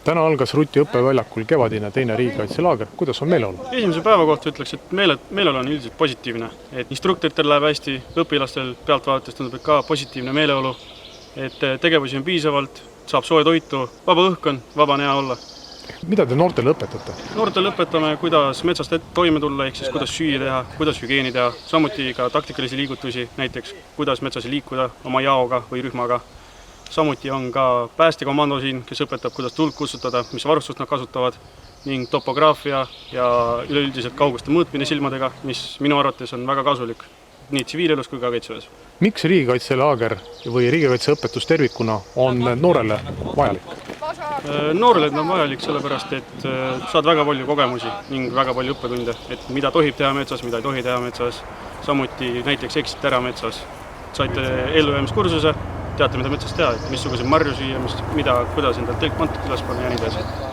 Täna algas Ruti õppeväljakul kevadine teine riigikaitselaager. Kuidas on meeleolu? Esimese päeva kohta ütleks, et meeleolu on üldiselt positiivne. Et instruktoritel läheb hästi, õpilastel pealtvaatajast tundub ka positiivne meeleolu. Et tegevusi on piisavalt, saab soe toitu, vaba õhk on, vaba on hea olla. Mida te noortele õpetate? Noortele õpetame, kuidas metsast toime tulla, ehk siis kuidas süüa teha, kuidas hügieeni teha, samuti ka taktikalisi liigutusi, näiteks kuidas metsas liikuda oma jaoga või rühmaga. Samuti on ka päästekomando siin, kes õpetab, kuidas tuld kustutada, mis varustust nad kasutavad, ning topograafia ja üleüldiselt kauguste mõõtmine silmadega, mis minu arvates on väga kasulik nii tsiviilelus kui ka kaitseväes. Miks riigikaitselaager või riigikaitseõpetus tervikuna on noorele vajalik? Noorele on vajalik sellepärast, et saad väga palju kogemusi ning väga palju õppetunde, et mida tohib teha metsas, mida ei tohi teha metsas, samuti näiteks eksite ära metsas. Saite ellujäämiskursuse, teate, mida metsas teha, missuguse marju süüa, kuidas endal telk mantud üles panna ja nii edasi.